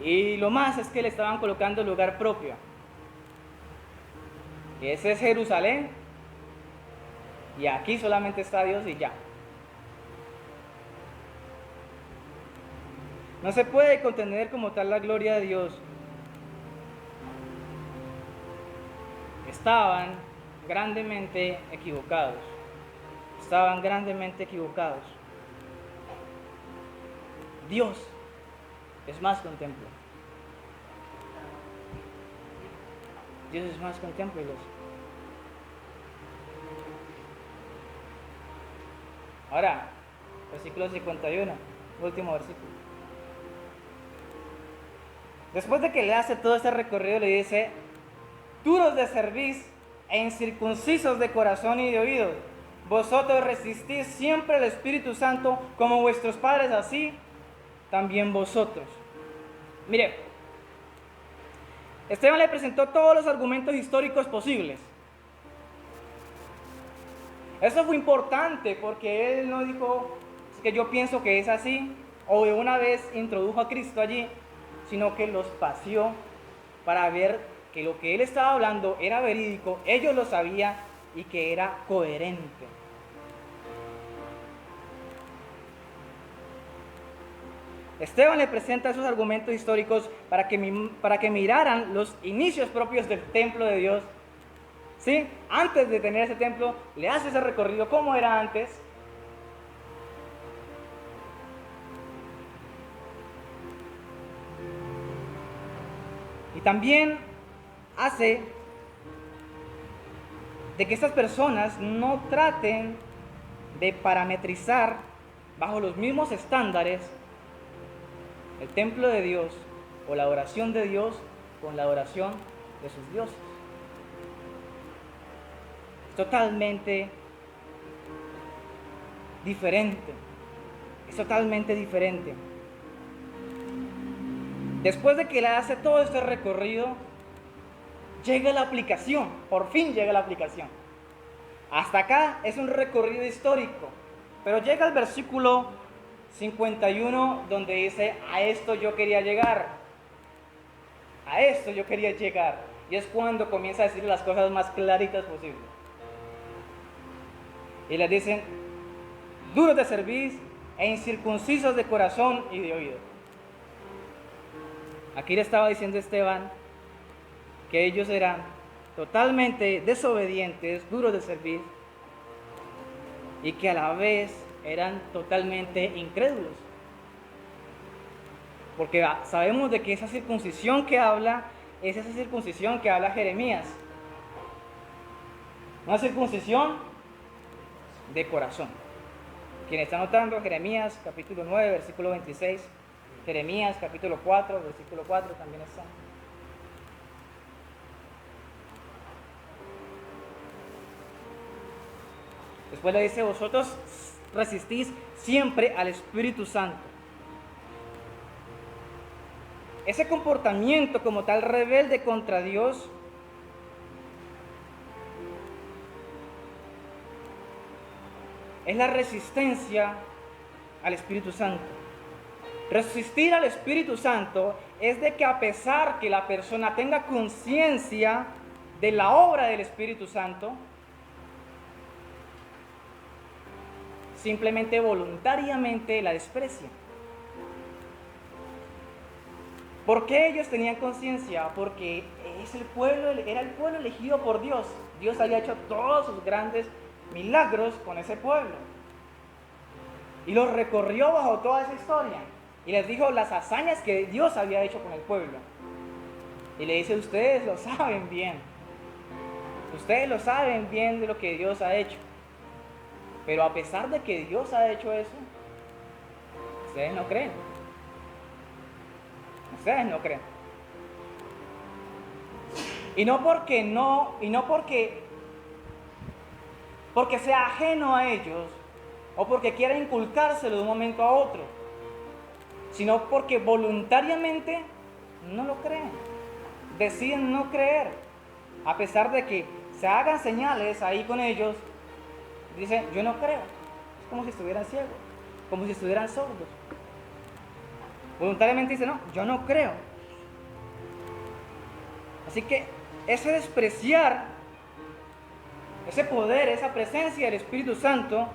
Y lo más es que le estaban colocando lugar propio. Ese es Jerusalén. Y aquí solamente está Dios y ya. No se puede contener como tal la gloria de Dios. Estaban grandemente equivocados. Estaban grandemente equivocados. Dios es más que un templo. Dios es más que un templo, iglesia. Ahora, versículo 51, último versículo. Después de que le hace todo este recorrido, le dice: duros de cerviz e incircuncisos de corazón y de oídos, vosotros resistís siempre al Espíritu Santo como vuestros padres, así también vosotros. Mire, Esteban le presentó todos los argumentos históricos posibles. Eso fue importante porque él no dijo que yo pienso que es así, o de una vez introdujo a Cristo allí, sino que los paseó para ver que lo que él estaba hablando era verídico, ellos lo sabían y que era coherente. Esteban le presenta esos argumentos históricos para que miraran los inicios propios del templo de Dios. ¿Sí? Antes de tener ese templo, le hace ese recorrido, cómo era antes. Y también hace de que estas personas no traten de parametrizar bajo los mismos estándares el templo de Dios o la adoración de Dios con la adoración de sus dioses. Es totalmente diferente. Es totalmente diferente. Después de que le hace todo este recorrido, llega la aplicación. Por fin llega la aplicación. Hasta acá es un recorrido histórico. Pero llega el versículo 51 donde dice: a esto yo quería llegar. A esto yo quería llegar. Y es cuando comienza a decir las cosas más claritas posibles. Y les dicen: duros de cerviz e incircuncisos de corazón y de oído. Aquí le estaba diciendo Esteban que ellos eran totalmente desobedientes, duros de cerviz, y que a la vez eran totalmente incrédulos. Porque sabemos de que esa circuncisión que habla es esa circuncisión que habla Jeremías. Una circuncisión de corazón. Quien está notando, Jeremías capítulo 9, versículo 26. Jeremías capítulo 4, versículo 4 también está. Después le dice: vosotros resistís siempre al Espíritu Santo. Ese comportamiento como tal rebelde contra Dios es la resistencia al Espíritu Santo. Resistir al Espíritu Santo es de que a pesar que la persona tenga conciencia de la obra del Espíritu Santo, simplemente voluntariamente la desprecia. ¿Por qué ellos tenían conciencia? Porque era el pueblo elegido por Dios. Dios había hecho todos sus grandes milagros con ese pueblo. Y los recorrió bajo toda esa historia. Y les dijo las hazañas que Dios había hecho con el pueblo. Y le dice: ustedes lo saben bien. Ustedes lo saben bien de lo que Dios ha hecho. Pero a pesar de que Dios ha hecho eso, ustedes no creen. Ustedes no creen. Y no porque sea ajeno a ellos o porque quiera inculcárselo de un momento a otro, sino porque voluntariamente no lo creen. Deciden no creer. A pesar de que se hagan señales ahí con ellos, dicen: yo no creo. Es como si estuvieran ciegos, como si estuvieran sordos. Voluntariamente dicen: no, yo no creo. Así que ese despreciar, ese poder, esa presencia del Espíritu Santo,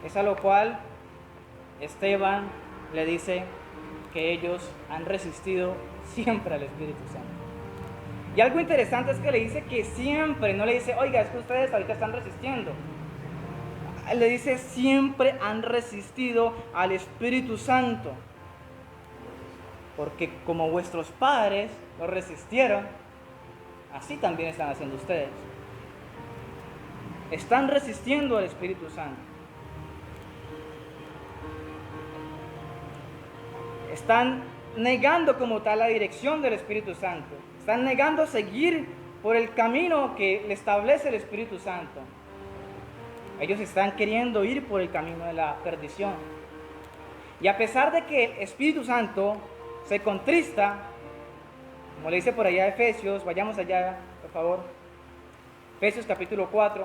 es a lo cual Esteban le dice que ellos han resistido siempre al Espíritu Santo. Y algo interesante es que le dice que siempre, no le dice, oiga, es que ustedes ahorita están resistiendo. Le dice, siempre han resistido al Espíritu Santo. Porque como vuestros padres lo resistieron, así también están haciendo ustedes. Están resistiendo al Espíritu Santo. Están negando como tal la dirección del Espíritu Santo. Están negando seguir por el camino que le establece el Espíritu Santo. Ellos están queriendo ir por el camino de la perdición. Y a pesar de que el Espíritu Santo se contrista, como le dice por allá Efesios, vayamos allá, por favor. Efesios capítulo 4.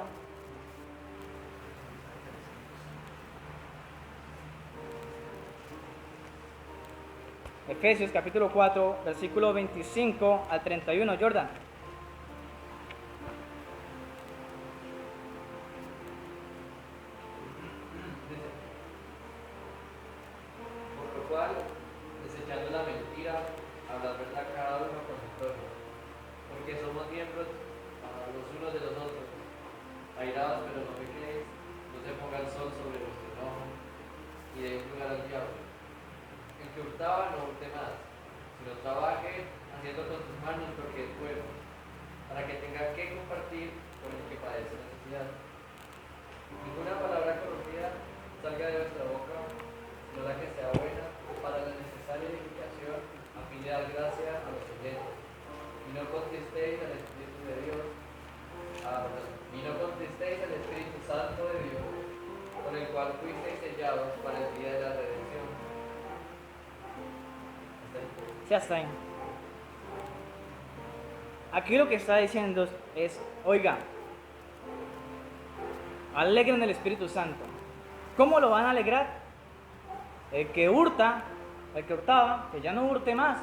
Efesios capítulo 4, versículo 25 al 31, Jordan. Por lo cual, desechando la mentira, hablad verdad cada uno con su prójimo, porque somos miembros los unos de los otros. Airados, pero no pequéis, no se ponga el sol sobre vuestro enojo, y deis lugar al diablo. El que hurtaba no hurte más, sino trabaje haciendo con sus manos lo que es bueno, para que tenga que compartir con el que padece necesidad. Ninguna palabra corrompida salga de vuestra boca, sino la que sea buena para la necesaria edificación, a fin de dar gracia a los oyentes. Y no contristéis al Espíritu de Dios, y no contristéis al Espíritu Santo de Dios, con el cual fuisteis sellados para el día de la redención. Sí, hasta ahí. Aquí lo que está diciendo es, oiga, alegren el Espíritu Santo. ¿Cómo lo van a alegrar? El que hurta, el que hurtaba, que ya no hurte más.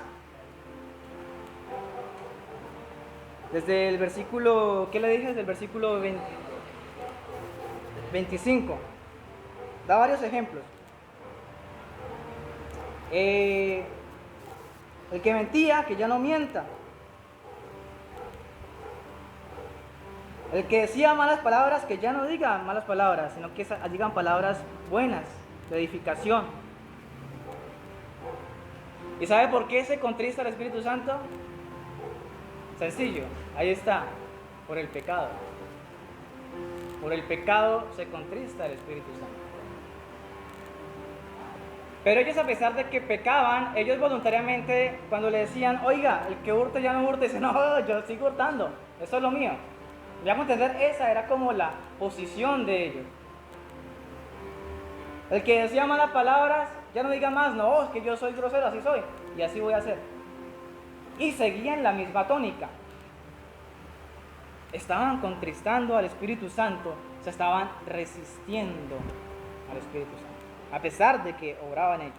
Desde el versículo, ¿qué le dije? Desde el versículo 25. Da varios ejemplos. El que mentía, que ya no mienta. El que decía malas palabras, que ya no diga malas palabras, sino que digan palabras buenas, de edificación. ¿Y sabe por qué se contrista el Espíritu Santo? Sencillo, ahí está, por el pecado. Por el pecado se contrista el Espíritu Santo. Pero ellos, a pesar de que pecaban, ellos voluntariamente, cuando le decían, oiga, el que hurte ya no hurte, dicen, no, yo sigo hurtando, eso es lo mío. Ya vamos a entender, esa era como la posición de ellos. El que decía malas palabras, ya no diga más, no, es que yo soy grosero, así soy, y así voy a hacer. Y seguían la misma tónica. Estaban contristando al Espíritu Santo, se estaban resistiendo al Espíritu Santo, a pesar de que obraban ellos.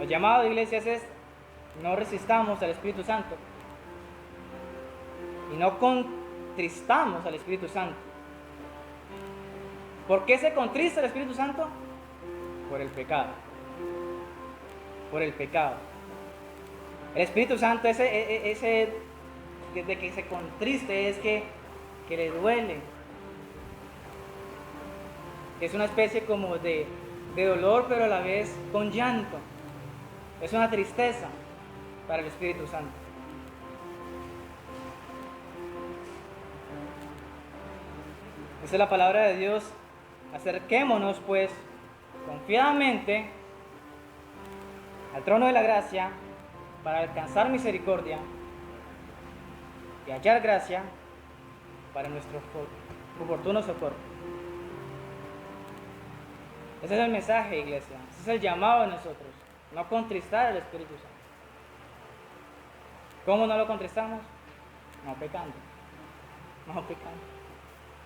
El llamado de iglesias es, no resistamos al Espíritu Santo y no contristamos al Espíritu Santo. ¿Por qué se contrista el Espíritu Santo? Por el pecado. Por el pecado. El Espíritu Santo, ese de que se contriste, es que le duele. Que es una especie como de dolor, pero a la vez con llanto. Es una tristeza para el Espíritu Santo. Esa es la palabra de Dios. Acerquémonos pues confiadamente al trono de la gracia para alcanzar misericordia y hallar gracia para nuestro oportuno socorro. Ese es el mensaje, iglesia. Ese es el llamado de nosotros. No contristar al Espíritu Santo. ¿Cómo no lo contristamos? No pecando. No pecando.